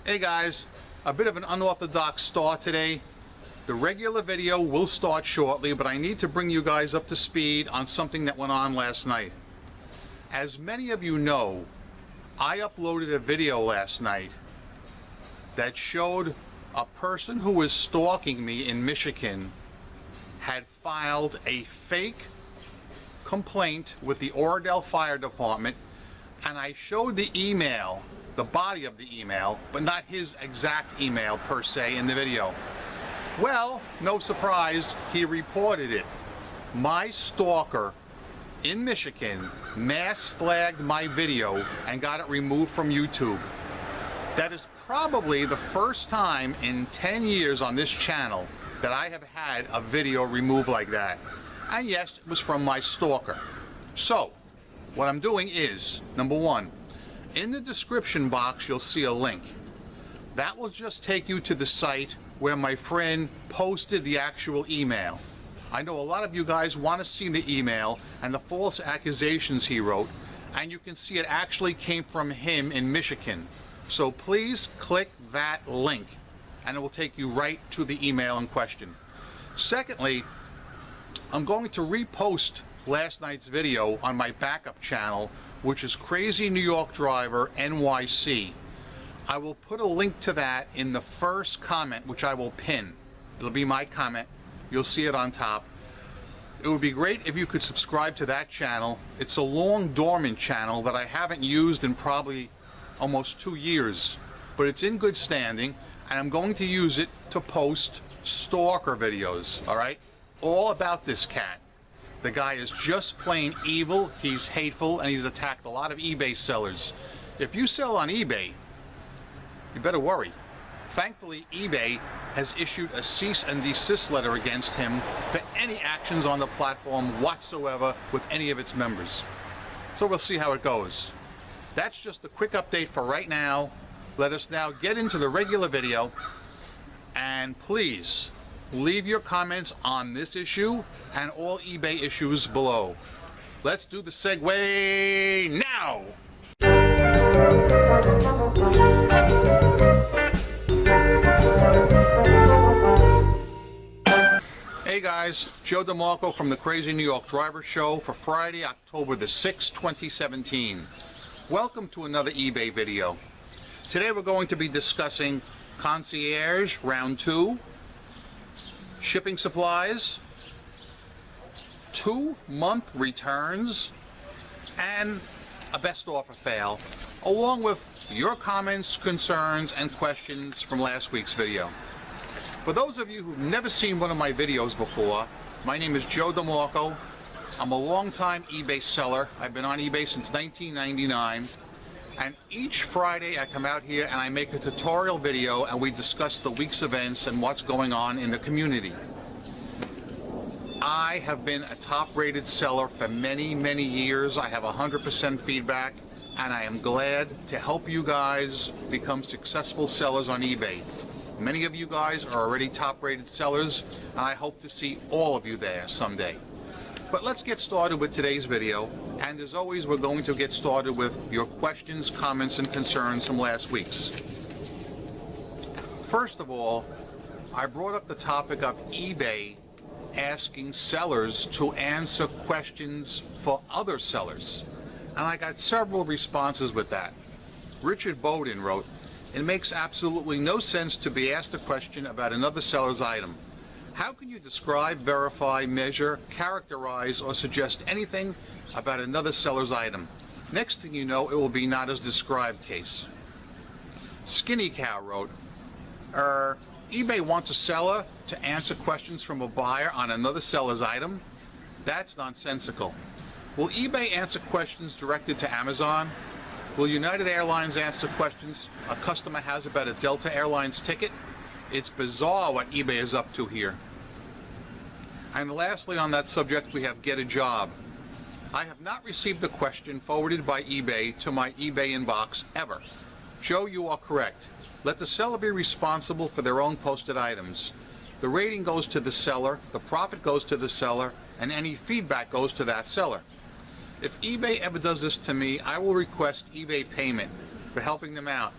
Hey guys, a bit of an unorthodox start today. The regular video will start shortly, but I need to bring you guys up to speed on something that went on last night. As many of you know, I uploaded a video last night that showed a person who was stalking me in Michigan had filed a fake complaint with the Oradell Fire Department, and I showed the email, the body of the email, but not his exact email per se in the video. Well, no surprise, he reported it. My stalker in Michigan mass flagged my video and got it removed from YouTube. That is probably the first time in 10 years on this channel that I have had a video removed like that. And yes, it was from my stalker. So, what I'm doing is, number one, in the description box you'll see a link. That will just take you to the site where my friend posted the actual email. I know a lot of you guys want to see the email and the false accusations he wrote, and you can see it actually came from him in Michigan. So please click that link and it will take you right to the email in question. Secondly, I'm going to repost last night's video on my backup channel, which is Crazy New York Driver NYC. I will put a link to that in the first comment, which I will pin. It'll be my comment. You'll see it on top. It would be great if you could subscribe to that channel. It's a long dormant channel that I haven't used in probably almost 2 years, but it's in good standing, and I'm going to use it to post stalker videos, all right? All about this cat. The guy is just plain evil, he's hateful, and he's attacked a lot of eBay sellers. If you sell on eBay, you better worry. Thankfully, eBay has issued a cease and desist letter against him for any actions on the platform whatsoever with any of its members. So we'll see how it goes. That's just a quick update for right now. Let us now get into the regular video, and please leave your comments on this issue and all eBay issues below. Let's do the segue now! Hey guys, Joe DeMarco from the Crazy New York Driver Show for Friday, October the 6th, 2017. Welcome to another eBay video. Today we're going to be discussing Concierge Round 2, shipping supplies, 2-month returns, and a best offer fail, along with your comments, concerns, and questions from last week's video. For those of you who've never seen one of my videos before, my name is Joe DeMarco. I'm a longtime eBay seller. I've been on eBay since 1999. And each Friday I come out here and I make a tutorial video and we discuss the week's events and what's going on in the community. I have been a top-rated seller for many, many years. I have 100% feedback, and I am glad to help you guys become successful sellers on eBay. Many of you guys are already top-rated sellers, and I hope to see all of you there someday. But let's get started with today's video, and as always we're going to get started with your questions, comments, and concerns from last week's. First of all, I brought up the topic of eBay asking sellers to answer questions for other sellers, and I got several responses with that. Richard Bowden wrote, "It makes absolutely no sense to be asked a question about another seller's item. How can you describe, verify, measure, characterize, or suggest anything about another seller's item? Next thing you know, it will be not as described case." Skinny Cow wrote, eBay wants a seller to answer questions from a buyer on another seller's item? That's nonsensical. Will eBay answer questions directed to Amazon? Will United Airlines answer questions a customer has about a Delta Airlines ticket? It's bizarre what eBay is up to here. And lastly on that subject, we have Get a Job. I have not received a question forwarded by eBay to my eBay inbox ever. Joe, you are correct. Let the seller be responsible for their own posted items. The rating goes to the seller, the profit goes to the seller, and any feedback goes to that seller. If eBay ever does this to me, I will request eBay payment for helping them out.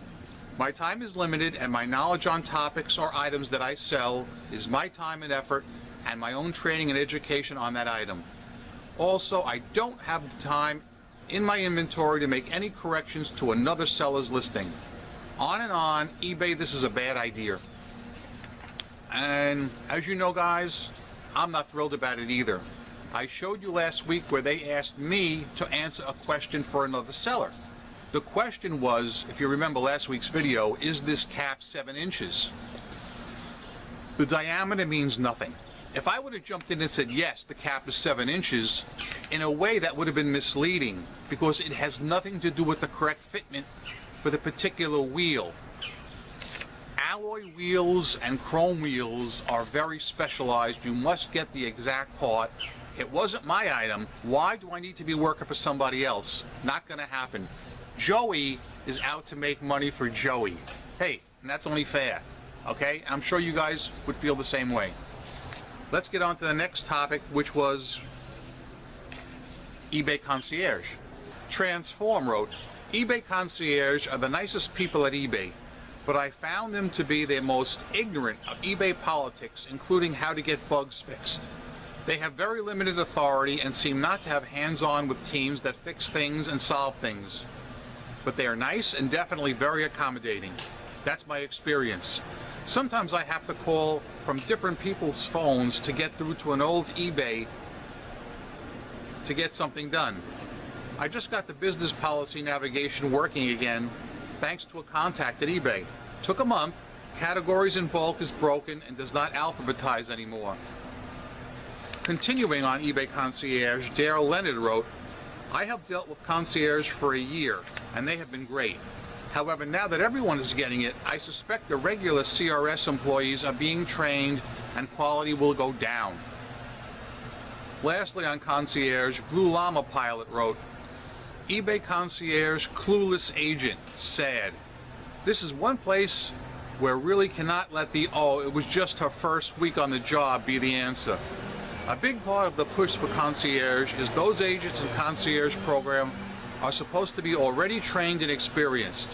My time is limited, and my knowledge on topics or items that I sell is my time and effort and my own training and education on that item. Also, I don't have the time in my inventory to make any corrections to another seller's listing. On and on, eBay, this is a bad idea. And as you know, guys, I'm not thrilled about it either. I showed you last week where they asked me to answer a question for another seller. The question was, if you remember last week's video, is this cap 7 inches? The diameter means nothing. If I would have jumped in and said, yes, the cap is 7 inches, in a way that would have been misleading because it has nothing to do with the correct fitment for the particular wheel. Alloy wheels and chrome wheels are very specialized. You must get the exact part. It wasn't my item. Why do I need to be working for somebody else? Not going to happen. Joey is out to make money for Joey. Hey, and that's only fair. Okay? I'm sure you guys would feel the same way. Let's get on to the next topic, which was eBay Concierge. Transform wrote, eBay Concierge are the nicest people at eBay, but I found them to be the most ignorant of eBay politics, including how to get bugs fixed. They have very limited authority and seem not to have hands-on with teams that fix things and solve things. But they are nice and definitely very accommodating. That's my experience. Sometimes I have to call from different people's phones to get through to an old eBay to get something done. I just got the business policy navigation working again thanks to a contact at eBay. Took a month. Categories in bulk is broken and does not alphabetize anymore. Continuing on eBay Concierge, Dale Leonard wrote, I have dealt with Concierge for a year and they have been great. However, now that everyone is getting it, I suspect the regular CRS employees are being trained and quality will go down. Lastly on Concierge, Blue Llama Pilot wrote, eBay Concierge clueless agent, sad. This is one place where really cannot let the, oh, it was just her first week on the job be the answer. A big part of the push for Concierge is those agents in Concierge program are supposed to be already trained and experienced.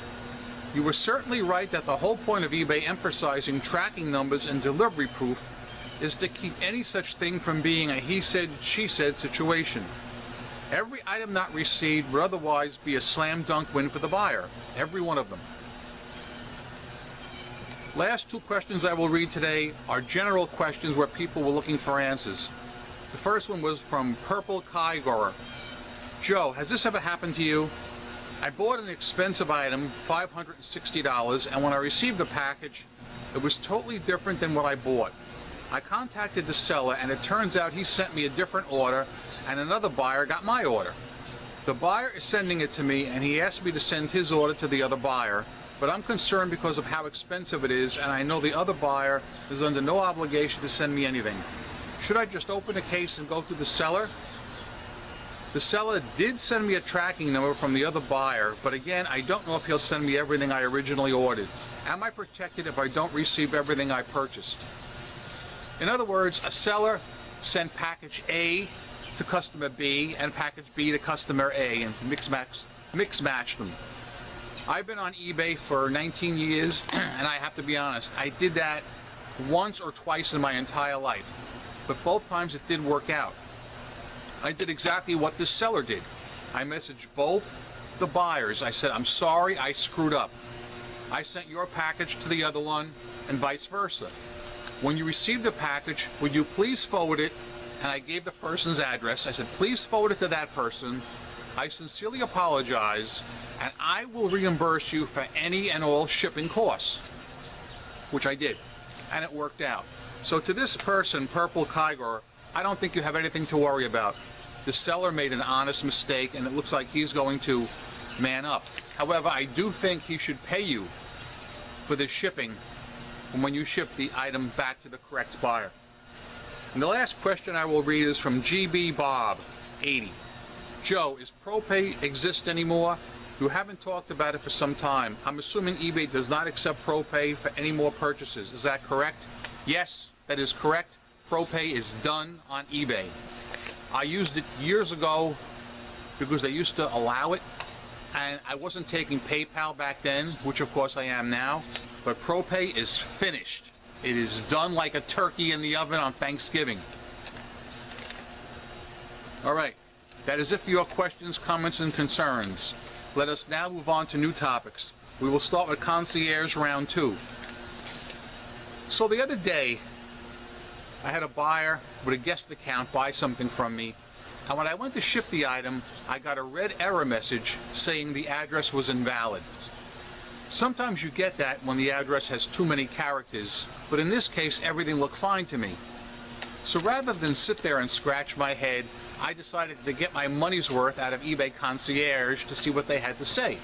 You were certainly right that the whole point of eBay emphasizing tracking numbers and delivery proof is to keep any such thing from being a he said, she said situation. Every item not received would otherwise be a slam dunk win for the buyer. Every one of them. Last two questions I will read today are general questions where people were looking for answers. The first one was from Purple Kygor. Joe, has this ever happened to you? I bought an expensive item, $560, and when I received the package, it was totally different than what I bought. I contacted the seller, and it turns out he sent me a different order, and another buyer got my order. The buyer is sending it to me, and he asked me to send his order to the other buyer, but I'm concerned because of how expensive it is, and I know the other buyer is under no obligation to send me anything. Should I just open a case and go through the seller? The seller did send me a tracking number from the other buyer, but again, I don't know if he'll send me everything I originally ordered. Am I protected if I don't receive everything I purchased? In other words, a seller sent package A to customer B and package B to customer A and mix match them. I've been on eBay for 19 years, and I have to be honest, I did that once or twice in my entire life, but both times it did work out. I did exactly what this seller did. I messaged both the buyers. I said, I'm sorry, I screwed up. I sent your package to the other one and vice versa. When you receive the package, would you please forward it? And I gave the person's address. I said, please forward it to that person. I sincerely apologize, and I will reimburse you for any and all shipping costs, which I did, and it worked out. So to this person, Purple Kygor, I don't think you have anything to worry about. The seller made an honest mistake, and it looks like he's going to man up. However, I do think he should pay you for the shipping when you ship the item back to the correct buyer. And the last question I will read is from GB Bob, 80. Joe, is ProPay exist anymore? You haven't talked about it for some time. I'm assuming eBay does not accept ProPay for any more purchases. Is that correct? Yes, that is correct. ProPay is done on eBay. I used it years ago because they used to allow it, and I wasn't taking PayPal back then, which of course I am now, but ProPay is finished. It is done like a turkey in the oven on Thanksgiving. All right, that is it for your questions, comments, and concerns. Let us now move on to new topics. We will start with Concierge Round 2. So the other day, I had a buyer with a guest account buy something from me, and when I went to ship the item, I got a red error message saying the address was invalid. Sometimes you get that when the address has too many characters, but in this case, everything looked fine to me. So rather than sit there and scratch my head, I decided to get my money's worth out of eBay Concierge to see what they had to say.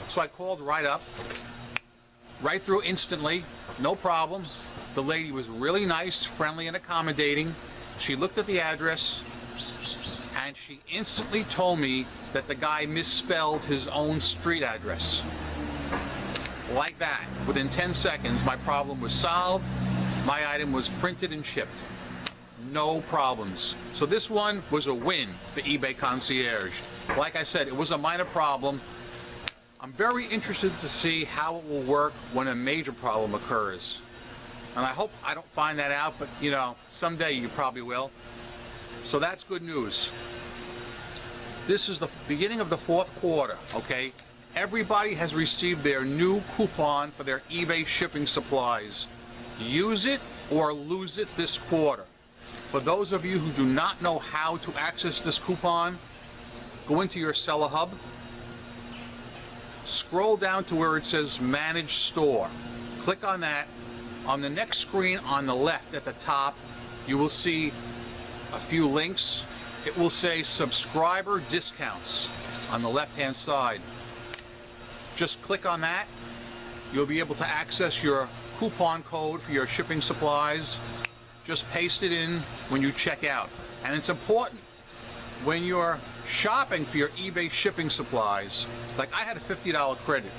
So I called right up, right through instantly, no problem. The lady was really nice, friendly, and accommodating. She looked at the address, and she instantly told me that the guy misspelled his own street address. Like that, within 10 seconds, my problem was solved. My item was printed and shipped. No problems. So this one was a win for eBay Concierge. Like I said, it was a minor problem. I'm very interested to see how it will work when a major problem occurs. And I hope I don't find that out, but you know, someday you probably will. So that's good news. This is the beginning of the fourth quarter, okay? Everybody has received their new coupon for their eBay shipping supplies. Use it or lose it this quarter. For those of you who do not know how to access this coupon, go into your seller hub, scroll down to where it says Manage Store. Click on that. On the next screen on the left at the top, you will see a few links. It will say Subscriber Discounts on the left-hand side. Just click on that. You'll be able to access your coupon code for your shipping supplies. Just paste it in when you check out. And it's important when you're shopping for your eBay shipping supplies. Like I had a $50 credit.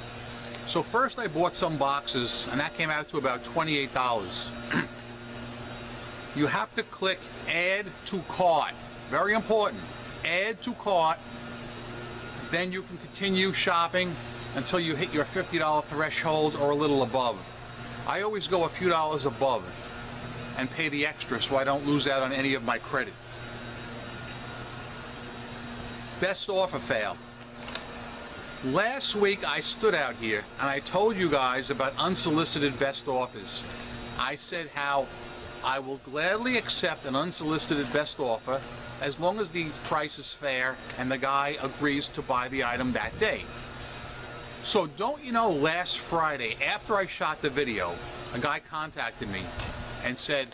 So first I bought some boxes, and that came out to about $28. You have to click Add to Cart. Very important. Add to Cart. Then you can continue shopping until you hit your $50 threshold or a little above. I always go a few dollars above and pay the extra so I don't lose out on any of my credit. Best offer fail. Last week I stood out here and I told you guys about unsolicited best offers. I said how I will gladly accept an unsolicited best offer as long as the price is fair and the guy agrees to buy the item that day. So don't you know, last Friday after I shot the video, a guy contacted me and said,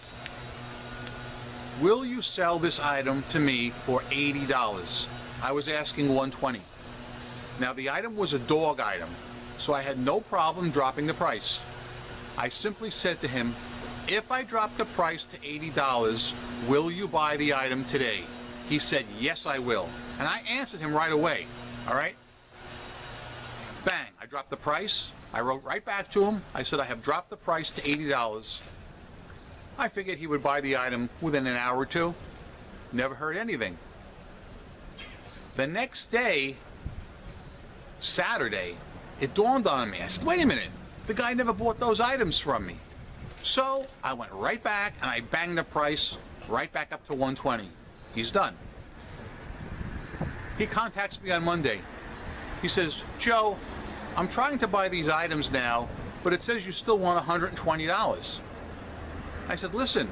will you sell this item to me for $80? I was asking $120. Now the item was a dog item, so I had no problem dropping the price. I simply said to him, if I drop the price to $80, will you buy the item today? He said, yes, I will. And I answered him right away, all right? Bang, I dropped the price. I wrote right back to him. I said, I have dropped the price to $80. I figured he would buy the item within an hour or two. Never heard anything. The next day, Saturday, it dawned on me. I said, wait a minute, the guy never bought those items from me. So I went right back and I banged the price right back up to $120. He's done. He contacts me on Monday. He says, Joe, I'm trying to buy these items now, but it says you still want $120. I said, listen,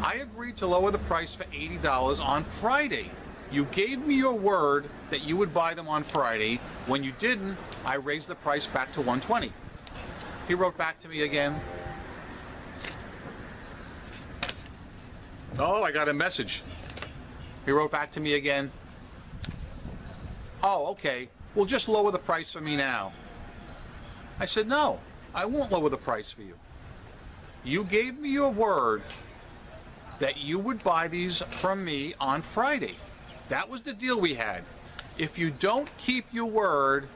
I agreed to lower the price for $80 on Friday. You gave me your word that you would buy them on Friday. When you didn't, I raised the price back to $120. He wrote back to me again. Oh, I got a message. He wrote back to me again. Oh, okay. Well, just lower the price for me now. I said, no, I won't lower the price for you. You gave me your word that you would buy these from me on Friday. That was the deal we had. If you don't keep your word,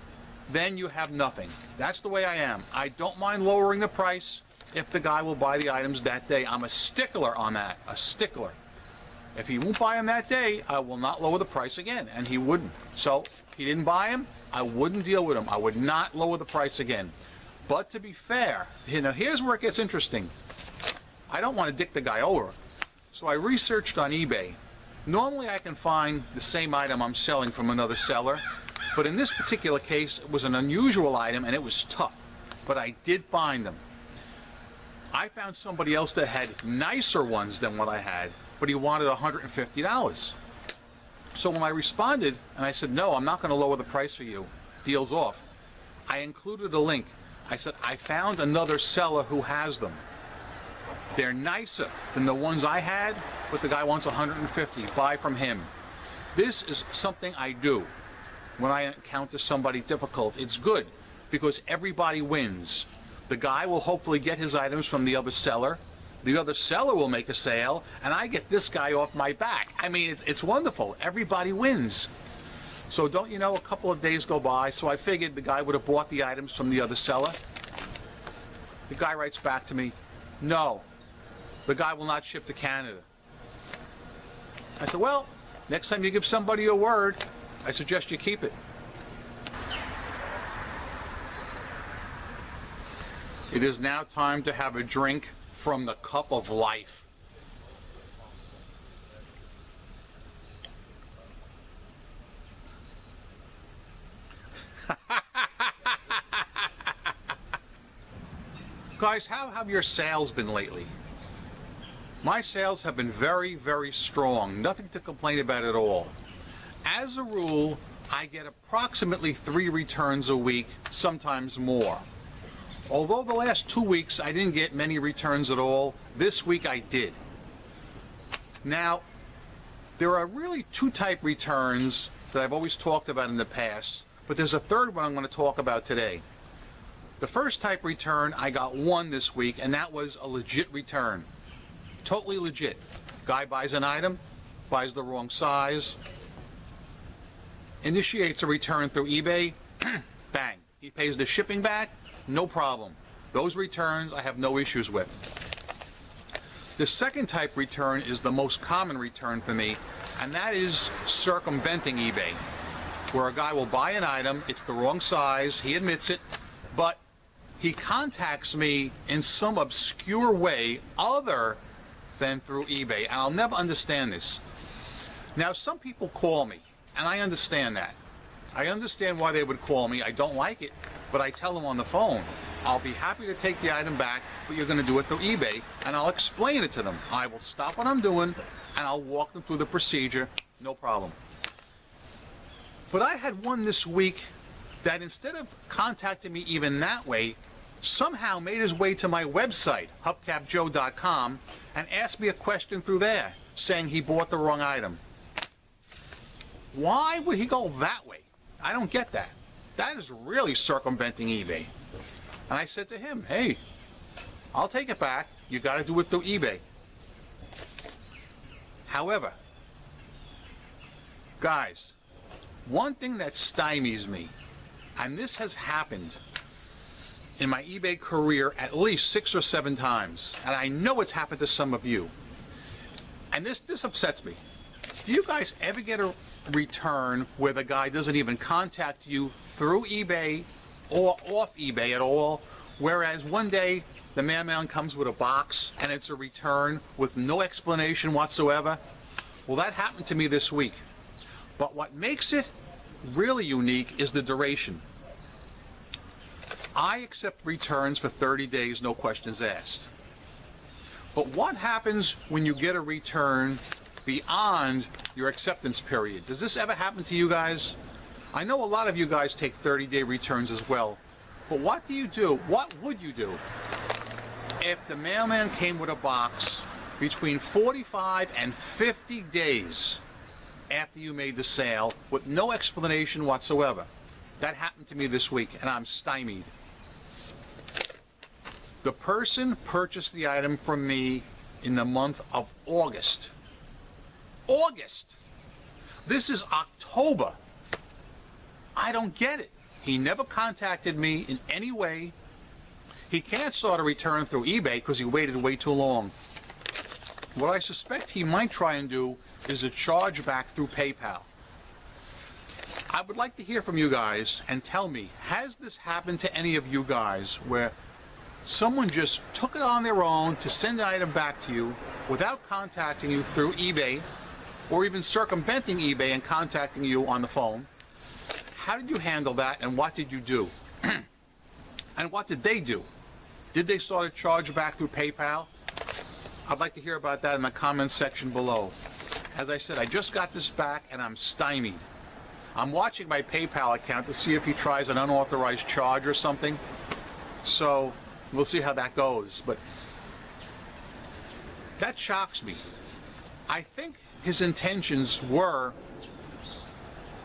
then you have nothing. That's the way I am. I don't mind lowering the price if the guy will buy the items that day. I'm a stickler on that, a stickler. If he won't buy them that day, I will not lower the price again, and he wouldn't. So He didn't buy them, I wouldn't deal with him. I would not lower the price again. But to be fair, here's where it gets interesting. I don't want to dick the guy over. So I researched on eBay. Normally I can find the same item I'm selling from another seller, but in this particular case it was an unusual item and it was tough. But I did find them. I found somebody else that had nicer ones than what I had, but he wanted $150. So when I responded and I said, no, I'm not going to lower the price for you, deal's off, I included a link. I said, I found another seller who has them. They're nicer than the ones I had, but the guy wants $150. Buy from him. This is something I do when I encounter somebody difficult. It's good because everybody wins. The guy will hopefully get his items from the other seller. The other seller will make a sale, and I get this guy off my back. I mean, it's wonderful. Everybody wins. So don't you know, a couple of days go by, so I figured the guy would have bought the items from the other seller. The guy writes back to me, no, the guy will not ship to Canada. I said, well, next time you give somebody a word, I suggest you keep it. It is now time to have a drink from the cup of life. Guys, how have your sales been lately? My sales have been very, very strong. Nothing to complain about at all. As a rule, I get approximately 3 returns a week, sometimes more. Although the last 2 weeks I didn't get many returns at all, this week I did. Now, there are really 2 type returns that I've always talked about in the past, but there's a third one I'm going to talk about today. The first type return, I got 1 this week, and that was a legit return. Totally legit. Guy buys an item, buys the wrong size, initiates a return through eBay, bang. He pays the shipping back, no problem. Those returns I have no issues with. The second type return is the most common return for me, and that is circumventing eBay, where a guy will buy an item, it's the wrong size, he admits it, but he contacts me in some obscure way other than through eBay, and I'll never understand this. Now, some people call me, and I understand that. I understand why they would call me. I don't like it, but I tell them on the phone, I'll be happy to take the item back, but you're going to do it through eBay, and I'll explain it to them. I will stop what I'm doing, and I'll walk them through the procedure, no problem. But I had one this week that instead of contacting me even that way, somehow made his way to my website, hubcapjoe.com, and asked me a question through there, saying he bought the wrong item. Why would he go that way? I don't get that. That is really circumventing eBay. And I said to him, hey, I'll take it back. You got to do it through eBay. However, guys, one thing that stymies me, and this has happened in my eBay career at least 6 or 7 times, and I know it's happened to some of you, and this upsets me. Do you guys ever get a return where the guy doesn't even contact you through eBay or off eBay at all, whereas one day the mailman comes with a box and it's a return with no explanation whatsoever? Well, that happened to me this week. But what makes it really unique is the duration. I accept returns for 30 days, no questions asked. But what happens when you get a return beyond your acceptance period? Does this ever happen to you guys? I know a lot of you guys take 30-day returns as well. But what do you do? What would you do if the mailman came with a box between 45 and 50 days after you made the sale with no explanation whatsoever? That happened to me this week, and I'm stymied. The person purchased the item from me in the month of August. August! This is October. I don't get it. He never contacted me in any way. He can't start a return through eBay because he waited way too long. What I suspect he might try and do is a chargeback through PayPal. I would like to hear from you guys and tell me, has this happened to any of you guys where someone just took it on their own to send an item back to you without contacting you through eBay, or even circumventing eBay and contacting you on the phone? How did you handle that, and what did you do? And what did they do? Did they start a charge back through PayPal? I'd like to hear about that in the comments section below. As I said, I just got this back and I'm stymied. I'm watching my PayPal account to see if he tries an unauthorized charge or something. So we'll see how that goes. But that shocks me. I think his intentions were,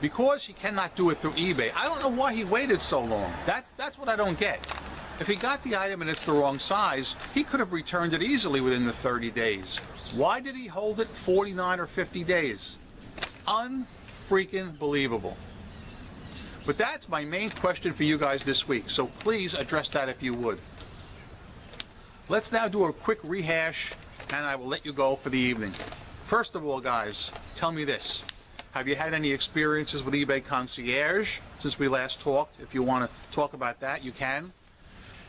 because he cannot do it through eBay, I don't know why he waited so long. That's what I don't get. If he got the item and it's the wrong size, he could have returned it easily within the 30 days. Why did he hold it 49 or 50 days? Unfreaking believable. But that's my main question for you guys this week, so please address that if you would. Let's now do a quick rehash, and I will let you go for the evening. First of all, guys, tell me this. Have you had any experiences with eBay Concierge since we last talked? If you want to talk about that, you can.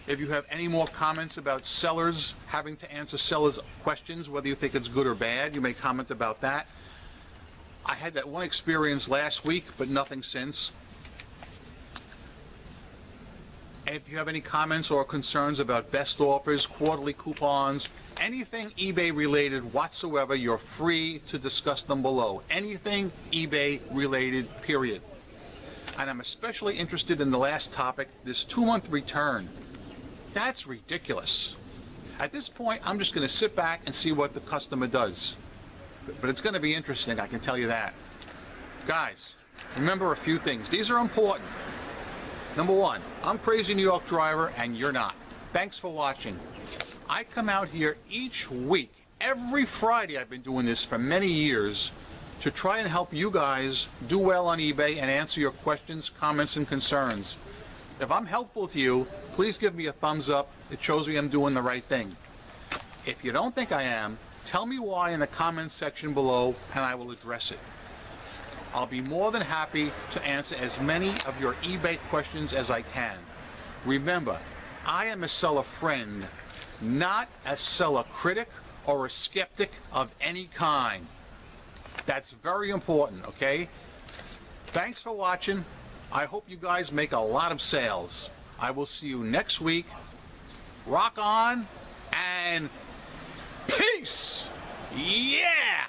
If you have any more comments about sellers having to answer sellers' questions, whether you think it's good or bad, you may comment about that. I had that one experience last week, but nothing since. And if you have any comments or concerns about best offers, quarterly coupons, anything eBay related whatsoever, you're free to discuss them below. Anything eBay related, period. And I'm especially interested in the last topic, this 2-month return. That's ridiculous. At this point, I'm just going to sit back and see what the customer does. But it's going to be interesting, I can tell you that. Guys, remember a few things. These are important. Number one, I'm Crazy New York Driver and you're not. Thanks for watching. I come out here each week, every Friday. I've been doing this for many years to try and help you guys do well on eBay and answer your questions, comments, and concerns. If I'm helpful to you, please give me a thumbs up. It shows me I'm doing the right thing. If you don't think I am, tell me why in the comments section below and I will address it. I'll be more than happy to answer as many of your eBay questions as I can. Remember, I am a seller friend, not a seller critic or a skeptic of any kind. That's very important, okay? Thanks for watching. I hope you guys make a lot of sales. I will see you next week. Rock on and peace! Yeah!